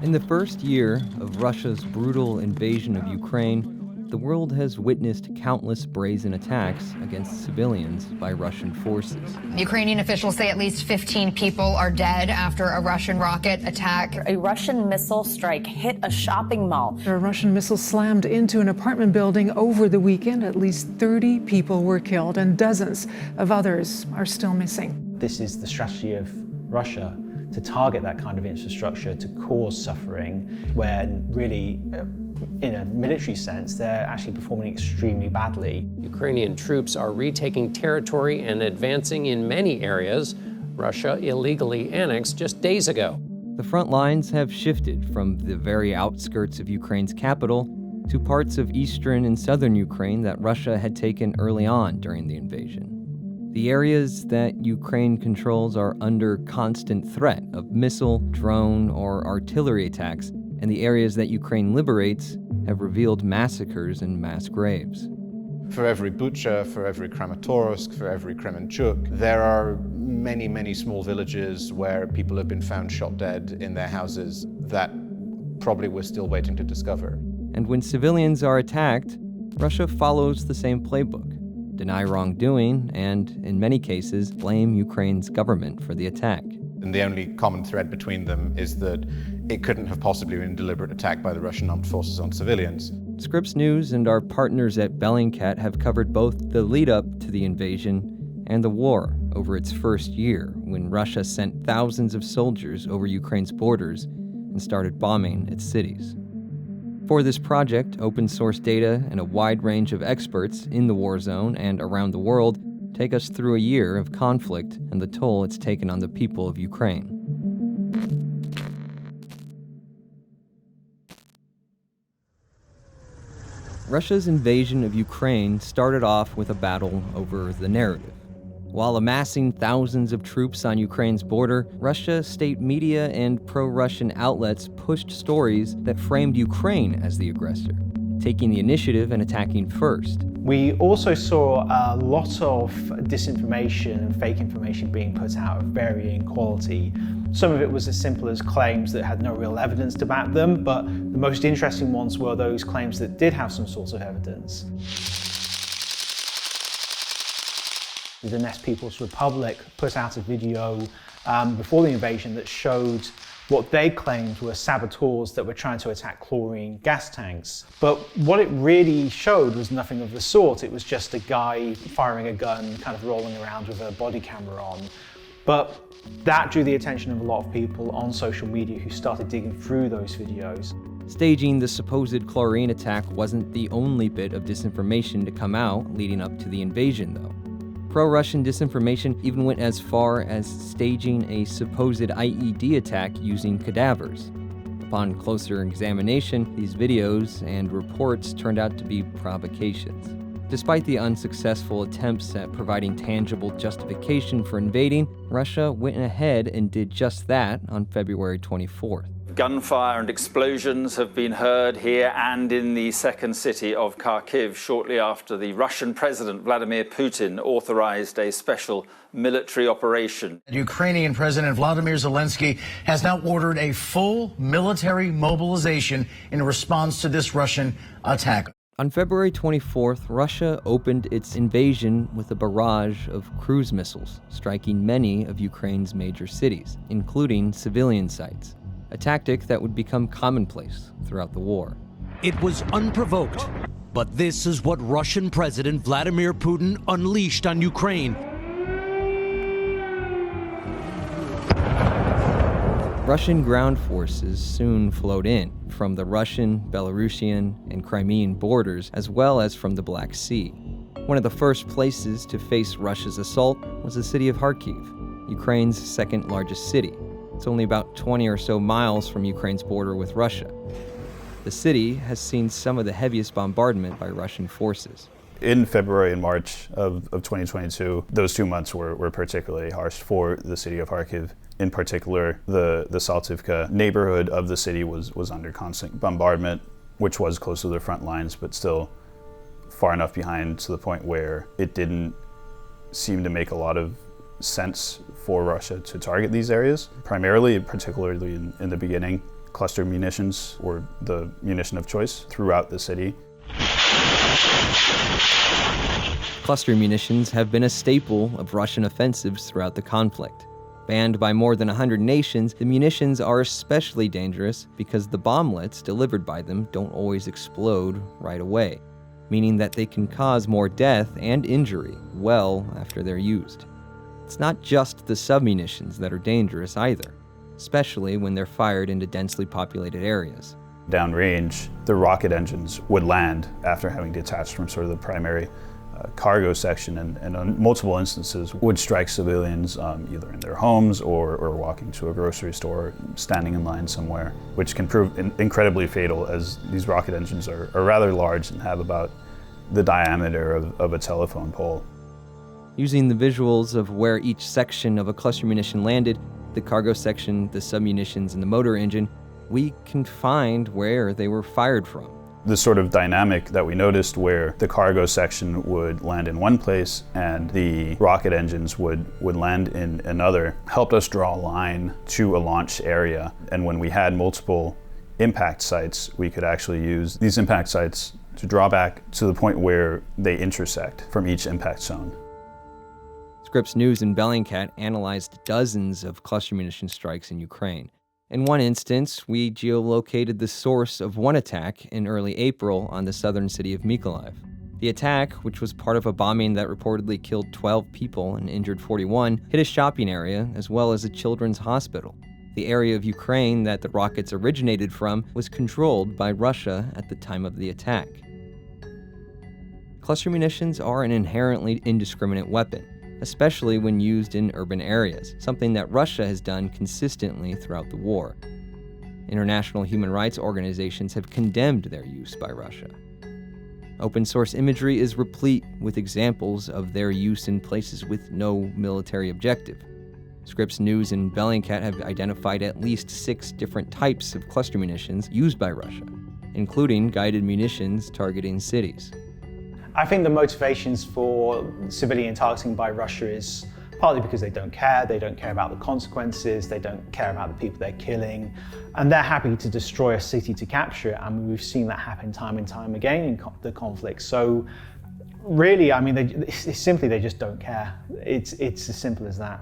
In the first year of Russia's brutal invasion of Ukraine, the world has witnessed countless brazen attacks against civilians by Russian forces. Ukrainian officials say at least 15 people are dead after a Russian rocket attack. A Russian missile strike hit a shopping mall. A Russian missile slammed into an apartment building over the weekend. At least 30 people were killed and dozens of others are still missing. This is the strategy of Russia, to target that kind of infrastructure, to cause suffering, where really, in a military sense, they're actually performing extremely badly. Ukrainian troops are retaking territory and advancing in many areas Russia illegally annexed just days ago. The front lines have shifted from the very outskirts of Ukraine's capital to parts of eastern and southern Ukraine that Russia had taken early on during the invasion. The areas that Ukraine controls are under constant threat of missile, drone, or artillery attacks, and the areas that Ukraine liberates have revealed massacres and mass graves. For every Bucha, for every Kramatorsk, for every Kremenchuk, there are many, many small villages where people have been found shot dead in their houses that probably we're still waiting to discover. And when civilians are attacked, Russia follows the same playbook: deny wrongdoing, and, in many cases, blame Ukraine's government for the attack. And the only common thread between them is that it couldn't have possibly been a deliberate attack by the Russian armed forces on civilians. Scripps News and our partners at Bellingcat have covered both the lead-up to the invasion and the war over its first year, when Russia sent thousands of soldiers over Ukraine's borders and started bombing its cities. For this project, open source data and a wide range of experts in the war zone and around the world take us through a year of conflict and the toll it's taken on the people of Ukraine. Russia's invasion of Ukraine started off with a battle over the narrative. While amassing thousands of troops on Ukraine's border, Russia state media and pro-Russian outlets pushed stories that framed Ukraine as the aggressor, taking the initiative and attacking first. We also saw a lot of disinformation and fake information being put out of varying quality. Some of it was as simple as claims that had no real evidence to back them, but the most interesting ones were those claims that did have some sort of evidence. The Donetsk People's Republic put out a video before the invasion that showed what they claimed were saboteurs that were trying to attack chlorine gas tanks. But what it really showed was nothing of the sort. It was just a guy firing a gun, kind of rolling around with a body camera on. But that drew the attention of a lot of people on social media who started digging through those videos. Staging the supposed chlorine attack wasn't the only bit of disinformation to come out leading up to the invasion, though. Pro-Russian disinformation even went as far as staging a supposed IED attack using cadavers. Upon closer examination, these videos and reports turned out to be provocations. Despite the unsuccessful attempts at providing tangible justification for invading, Russia went ahead and did just that on February 24th. Gunfire and explosions have been heard here and in the second city of Kharkiv shortly after the Russian President Vladimir Putin authorized a special military operation. Ukrainian President Vladimir Zelensky has now ordered a full military mobilization in response to this Russian attack. On February 24th, Russia opened its invasion with a barrage of cruise missiles, striking many of Ukraine's major cities, including civilian sites. A tactic that would become commonplace throughout the war. It was unprovoked, but this is what Russian President Vladimir Putin unleashed on Ukraine. Russian ground forces soon flowed in from the Russian, Belarusian, and Crimean borders, as well as from the Black Sea. One of the first places to face Russia's assault was the city of Kharkiv, Ukraine's second largest city. It's only about 20 or so miles from Ukraine's border with Russia. The city has seen some of the heaviest bombardment by Russian forces. In February and March of 2022, those 2 months were particularly harsh for the city of Kharkiv. In particular, the Saltivka neighborhood of the city was under constant bombardment, which was close to the front lines, but still far enough behind to the point where it didn't seem to make a lot of sense for Russia to target these areas. Primarily, particularly in the beginning, cluster munitions, or the munition of choice, throughout the city. Cluster munitions have been a staple of Russian offensives throughout the conflict. Banned by more than 100 nations, the munitions are especially dangerous because the bomblets delivered by them don't always explode right away, meaning that they can cause more death and injury well after they're used. It's not just the submunitions that are dangerous either, especially when they're fired into densely populated areas. Downrange, the rocket engines would land after having detached from sort of the primary cargo section, and on multiple instances would strike civilians either in their homes or walking to a grocery store, standing in line somewhere, which can prove incredibly fatal, as these rocket engines are rather large and have about the diameter of a telephone pole. Using the visuals of where each section of a cluster munition landed, the cargo section, the submunitions, and the motor engine, we can find where they were fired from. The sort of dynamic that we noticed where the cargo section would land in one place and the rocket engines would land in another helped us draw a line to a launch area. And when we had multiple impact sites, we could actually use these impact sites to draw back to the point where they intersect from each impact zone. Scripps News and Bellingcat analyzed dozens of cluster munition strikes in Ukraine. In one instance, we geolocated the source of one attack in early April on the southern city of Mykolaiv. The attack, which was part of a bombing that reportedly killed 12 people and injured 41, hit a shopping area as well as a children's hospital. The area of Ukraine that the rockets originated from was controlled by Russia at the time of the attack. Cluster munitions are an inherently indiscriminate weapon, especially when used in urban areas, something that Russia has done consistently throughout the war. International human rights organizations have condemned their use by Russia. Open source imagery is replete with examples of their use in places with no military objective. Scripps News and Bellingcat have identified at least 6 different types of cluster munitions used by Russia, including guided munitions targeting cities. I think the motivations for civilian targeting by Russia is partly because they don't care about the consequences, they don't care about the people they're killing, and they're happy to destroy a city to capture it. I mean, we've seen that happen time and time again in the conflict. So really, I mean, they just don't care. It's as simple as that.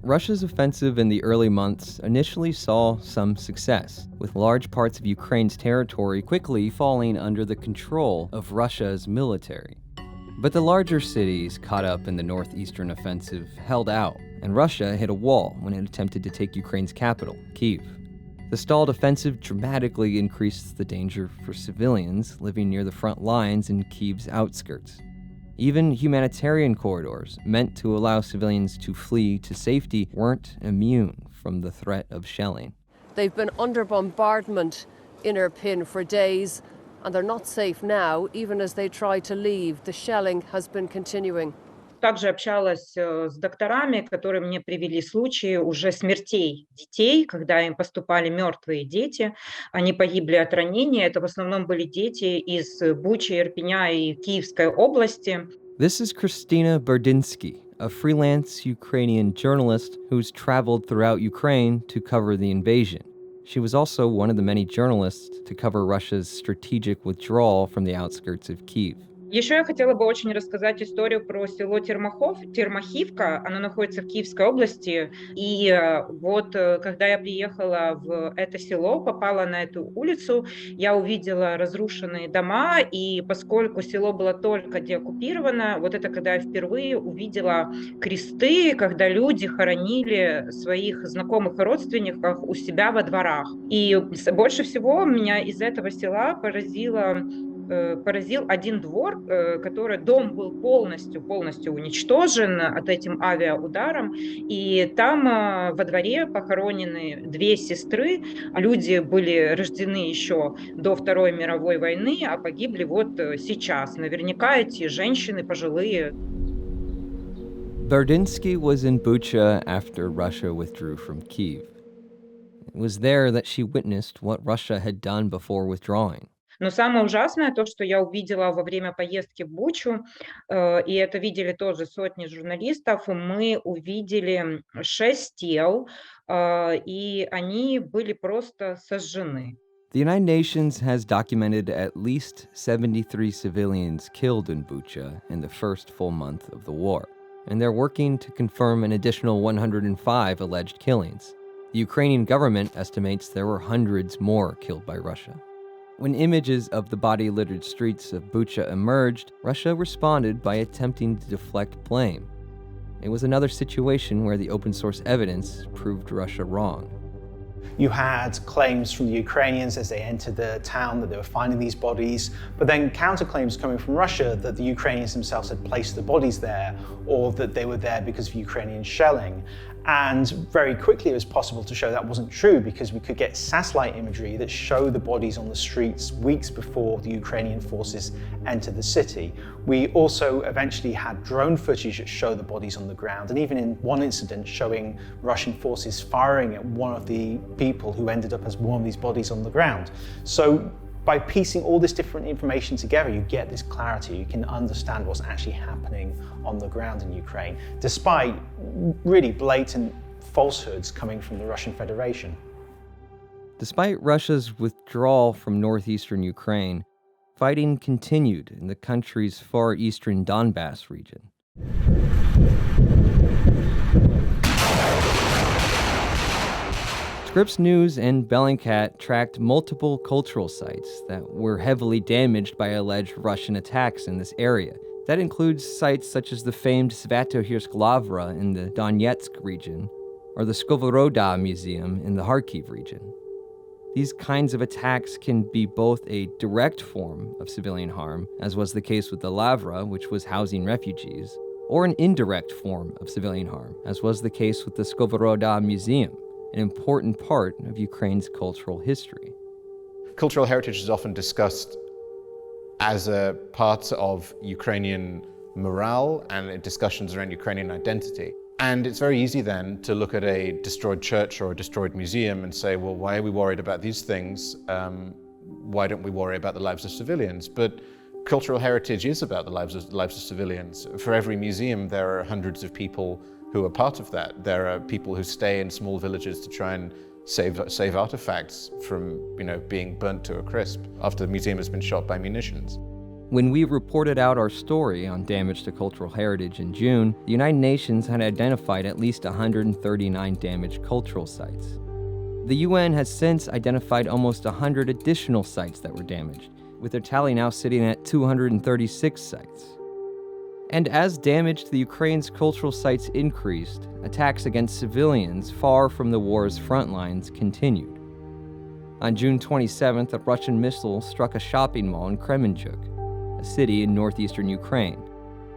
Russia's offensive in the early months initially saw some success, with large parts of Ukraine's territory quickly falling under the control of Russia's military. But the larger cities caught up in the northeastern offensive held out, and Russia hit a wall when it attempted to take Ukraine's capital, Kyiv. The stalled offensive dramatically increased the danger for civilians living near the front lines in Kyiv's outskirts. Even humanitarian corridors meant to allow civilians to flee to safety weren't immune from the threat of shelling. They've been under bombardment in Irpin for days, and they're not safe now, even as they try to leave. The shelling has been continuing. Также общалась с докторами, которые мне привели случаи уже смертей детей, когда им поступали мертвые дети. Они погибли от ранения. Это в основном были дети из Бучи, Ирпеня и Киевской области. This is Kristina Berdinsky, a freelance Ukrainian journalist who's traveled throughout Ukraine to cover the invasion. She was also one of the many journalists to cover Russia's strategic withdrawal from the outskirts of Kyiv. Еще я хотела бы очень рассказать историю про село Термахивка. Оно находится в Киевской области. И вот когда я приехала в это село, попала на эту улицу, я увидела разрушенные дома. И поскольку село было только деоккупировано, вот это когда я впервые увидела кресты, когда люди хоронили своих знакомых и родственников у себя во дворах. И больше всего меня из этого села поразил один двор, который дом был полностью уничтожен этим авиаударом, и там во дворе похоронены 2 сестры. Люди были рождены еще до Второй мировой войны, а погибли вот сейчас. Наверняка эти женщины пожилые. Berdinsky was in Bucha after Russia withdrew from Kyiv. It was there that she witnessed what Russia had done before withdrawing. Но самое ужасное то, что я увидела во время поездки в Бучу, и это видели тоже сотни журналистов, мы увидели 6 тел, и они были просто сожжены. The United Nations has documented at least 73 civilians killed in Bucha in the first full month of the war, and they're working to confirm an additional 105 alleged killings. The Ukrainian government estimates there were hundreds more killed by Russia. When images of the body-littered streets of Bucha emerged, Russia responded by attempting to deflect blame. It was another situation where the open-source evidence proved Russia wrong. You had claims from the Ukrainians as they entered the town that they were finding these bodies, but then counterclaims coming from Russia that the Ukrainians themselves had placed the bodies there, or that they were there because of Ukrainian shelling. And very quickly it was possible to show that wasn't true, because we could get satellite imagery that showed the bodies on the streets weeks before the Ukrainian forces entered the city. We also eventually had drone footage that showed the bodies on the ground, and even in one incident showing Russian forces firing at one of the people who ended up as one of these bodies on the ground. So by piecing all this different information together, you get this clarity. You can understand what's actually happening on the ground in Ukraine, despite really blatant falsehoods coming from the Russian Federation. Despite Russia's withdrawal from northeastern Ukraine, fighting continued in the country's far eastern Donbass region. Scripps News and Bellingcat tracked multiple cultural sites that were heavily damaged by alleged Russian attacks in this area. That includes sites such as the famed Svatohirsk Lavra in the Donetsk region, or the Skovoroda Museum in the Kharkiv region. These kinds of attacks can be both a direct form of civilian harm, as was the case with the Lavra, which was housing refugees, or an indirect form of civilian harm, as was the case with the Skovoroda Museum, an important part of Ukraine's cultural history. Cultural heritage is often discussed as a part of Ukrainian morale and discussions around Ukrainian identity. And it's very easy then to look at a destroyed church or a destroyed museum and say, well, why are we worried about these things? Why don't we worry about the lives of civilians? But cultural heritage is about the lives of civilians. For every museum, there are hundreds of people who are part of that. There are people who stay in small villages to try and save artifacts from, being burnt to a crisp after the museum has been shot by munitions. When we reported out our story on damage to cultural heritage in June, the United Nations had identified at least 139 damaged cultural sites. The UN has since identified almost 100 additional sites that were damaged, with their tally now sitting at 236 sites. And as damage to the Ukraine's cultural sites increased, attacks against civilians far from the war's front lines continued. On June 27th, a Russian missile struck a shopping mall in Kremenchuk, a city in northeastern Ukraine.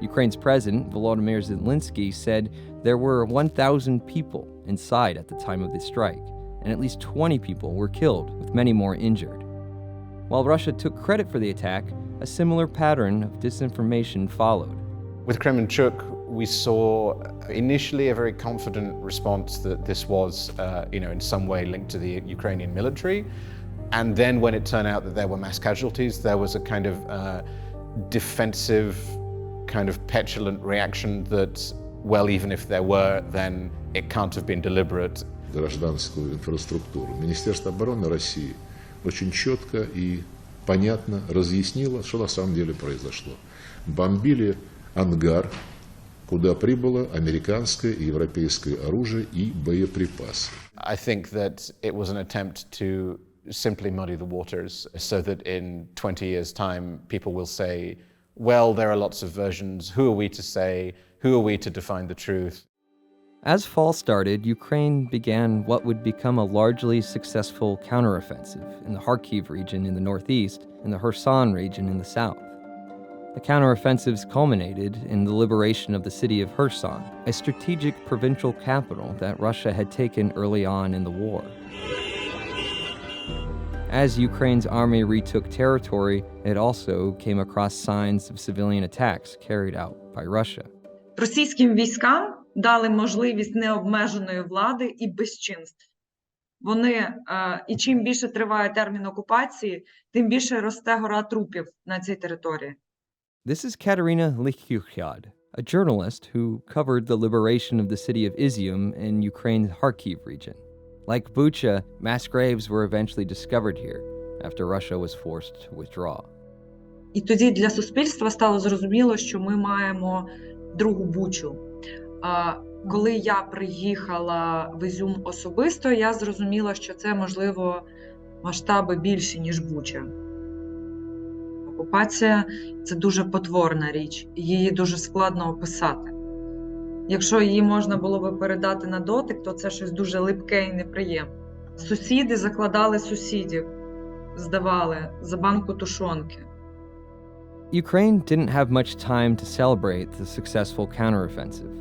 Ukraine's president, Volodymyr Zelensky, said there were 1,000 people inside at the time of the strike, and at least 20 people were killed, with many more injured. While Russia took credit for the attack, a similar pattern of disinformation followed. With Kremenchuk, we saw initially a very confident response that this was, in some way linked to the Ukrainian military. And then when it turned out that there were mass casualties, there was a kind of defensive, kind of petulant reaction that, well, even if there were, then it can't have been deliberate. Гражданскую инфраструктуру. Министерство обороны России очень четко и понятно разъяснило, что на самом деле произошло. Бомбили ангар, куда прибыло американское и европейское оружие и боеприпасы. I think that it was an attempt to simply muddy the waters so that in 20 years' time people will say, well, there are lots of versions. Who are we to say? Who are we to define the truth? As fall started, Ukraine began what would become a largely successful counteroffensive in the Kharkiv region in the northeast and the Kherson region in the south. The counteroffensives culminated in the liberation of the city of Kherson, a strategic provincial capital that Russia had taken early on in the war. As Ukraine's army retook territory, it also came across signs of civilian attacks carried out by Russia. Російським військам дали можливість необмеженої влади і безчинств. і чим більше триває термін окупації, тим більше росте гора трупів на цій території. This is Katerina Lichkyukhyad, a journalist who covered the liberation of the city of Izium in Ukraine's Kharkiv region. Like Bucha, mass graves were eventually discovered here after Russia was forced to withdraw. І тоді для суспільства стало зрозуміло, що ми маємо другу Бучу. Коли я приїхала в Ізюм особисто, я зрозуміла, що це, можливо, масштаби більші, ніж Буча. Окупація – це дуже потворна річ, її дуже складно описати. Якщо її можна було би передати на дотик, то це щось дуже липке і неприємне. Сусіди закладали сусідів, здавали за банку тушонки. Ukraine didn't have much time to celebrate the successful counteroffensive.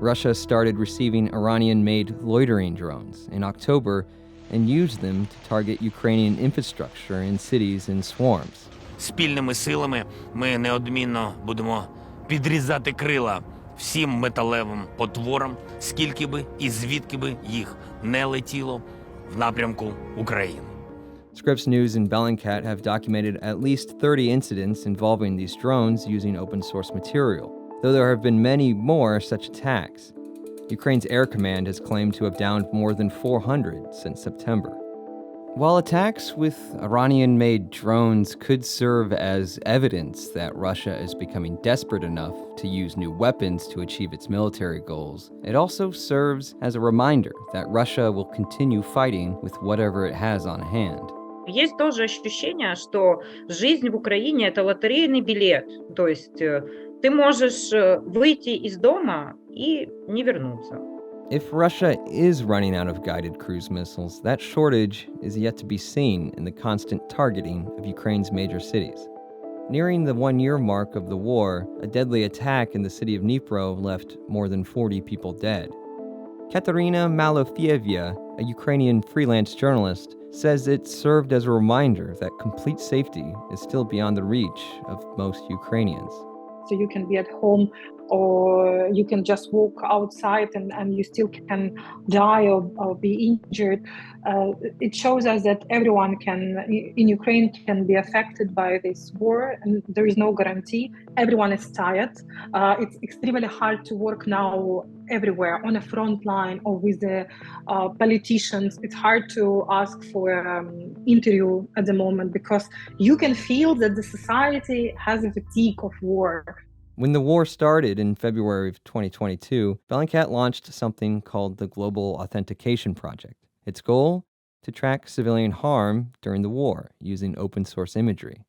Russia started receiving Iranian-made loitering drones in October and used them to target Ukrainian infrastructure in cities in swarms. Спільними силами ми неодмінно будемо підрізати крила всім металевим потворам, скільки би і звідки би їх не летіло в напрямку України. Scripps News and Bellingcat have documented at least 30 incidents involving these drones using open-source material, though there have been many more such attacks. Ukraine's Air Command has claimed to have downed more than 400 since September. While attacks with Iranian-made drones could serve as evidence that Russia is becoming desperate enough to use new weapons to achieve its military goals, it also serves as a reminder that Russia will continue fighting with whatever it has on hand. Есть тоже ощущение, что жизнь в Украине – это лотерейный билет. То есть ты можешь выйти из дома и не вернуться. If Russia is running out of guided cruise missiles, that shortage is yet to be seen in the constant targeting of Ukraine's major cities. Nearing the one-year mark of the war, a deadly attack in the city of Dnipro left more than 40 people dead. Katerina Malofievia, a Ukrainian freelance journalist, says it served as a reminder that complete safety is still beyond the reach of most Ukrainians. So you can be at home or you can just walk outside and you still can die or be injured. It shows us that everyone in Ukraine can be affected by this war, and there is no guarantee. Everyone is tired. It's extremely hard to work now everywhere, on a front line or with the politicians. It's hard to ask for an interview at the moment because you can feel that the society has a fatigue of war. When the war started in February of 2022, Bellingcat launched something called the Global Authentication Project. Its goal? To track civilian harm during the war using open-source imagery.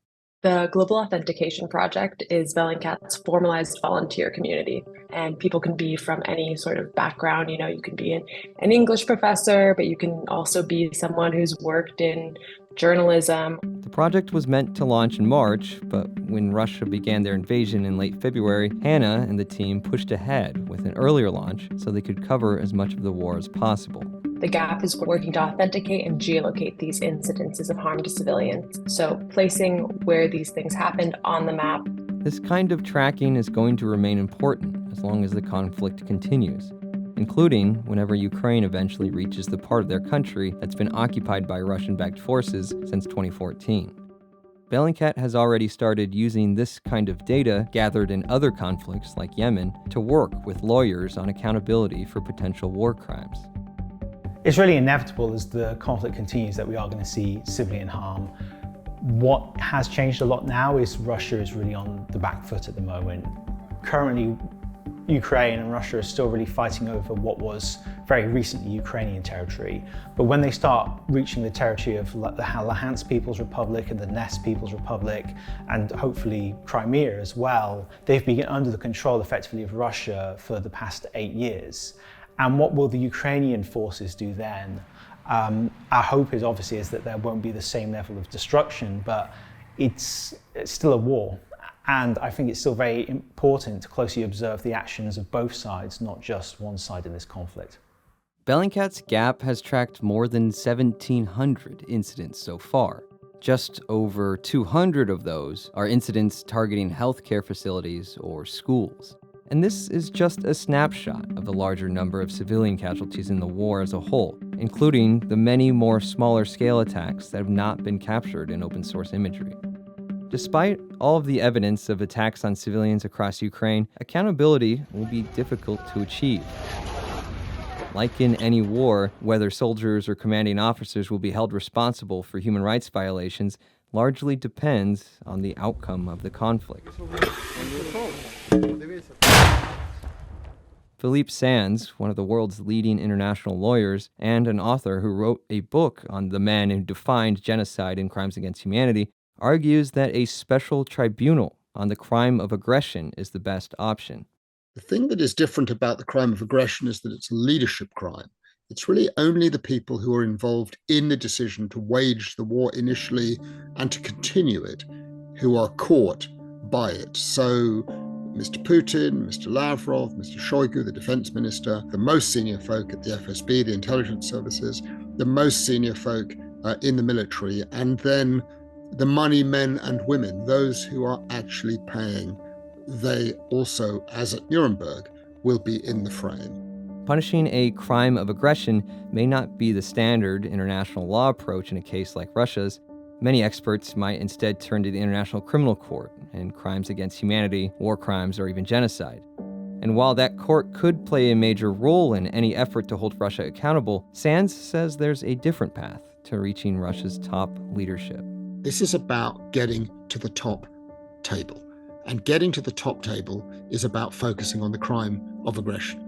The Global Authentication Project is Bellingcat's formalized volunteer community, and people can be from any sort of background. You know, you can be an English professor, but you can also be someone who's worked in journalism. The project was meant to launch in March, but when Russia began their invasion in late February, Hannah and the team pushed ahead with an earlier launch so they could cover as much of the war as possible. The GAP is working to authenticate and geolocate these incidences of harm to civilians, so placing where these things happened on the map. This kind of tracking is going to remain important as long as the conflict continues, including whenever Ukraine eventually reaches the part of their country that's been occupied by Russian-backed forces since 2014. Bellingcat has already started using this kind of data gathered in other conflicts like Yemen to work with lawyers on accountability for potential war crimes. It's really inevitable as the conflict continues that we are going to see civilian harm. What has changed a lot now is Russia is really on the back foot at the moment. Currently, Ukraine and Russia are still really fighting over what was very recently Ukrainian territory. But when they start reaching the territory of the Luhansk People's Republic and the Donetsk People's Republic, and hopefully Crimea as well, they've been under the control effectively of Russia for the past 8 years. And what will the Ukrainian forces do then? Our hope is obviously that there won't be the same level of destruction, but it's still a war. And I think it's still very important to closely observe the actions of both sides, not just one side in this conflict. Bellingcat's GAP has tracked more than 1,700 incidents so far. Just over 200 of those are incidents targeting healthcare facilities or schools. And this is just a snapshot of the larger number of civilian casualties in the war as a whole, including the many more smaller scale attacks that have not been captured in open source imagery. Despite all of the evidence of attacks on civilians across Ukraine, accountability will be difficult to achieve. Like in any war, whether soldiers or commanding officers will be held responsible for human rights violations largely depends on the outcome of the conflict. Philippe Sands, one of the world's leading international lawyers and an author who wrote a book on the men who defined genocide and crimes against humanity, argues that a special tribunal on the crime of aggression is the best option. The thing that is different about the crime of aggression is that it's a leadership crime. It's really only the people who are involved in the decision to wage the war initially and to continue it who are caught by it. So Mr. Putin, Mr. Lavrov, Mr. Shoigu, the defense minister, the most senior folk at the FSB, the intelligence services, the most senior folk in the military, and then the money men and women, those who are actually paying, they also, as at Nuremberg, will be in the frame. Punishing a crime of aggression may not be the standard international law approach in a case like Russia's. Many experts might instead turn to the International Criminal Court and crimes against humanity, war crimes, or even genocide. And while that court could play a major role in any effort to hold Russia accountable, Sands says there's a different path to reaching Russia's top leadership. This is about getting to the top table. And getting to the top table is about focusing on the crime of aggression.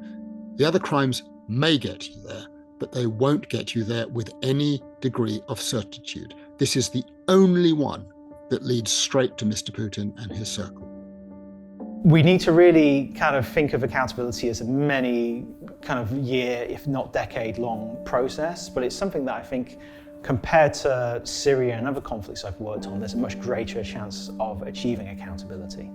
The other crimes may get you there, but they won't get you there with any degree of certitude. This is the only one that leads straight to Mr. Putin and his circle. We need to really kind of think of accountability as a many kind of year, if not decade-long process, but it's something that I think compared to Syria and other conflicts I've worked on, there's a much greater chance of achieving accountability.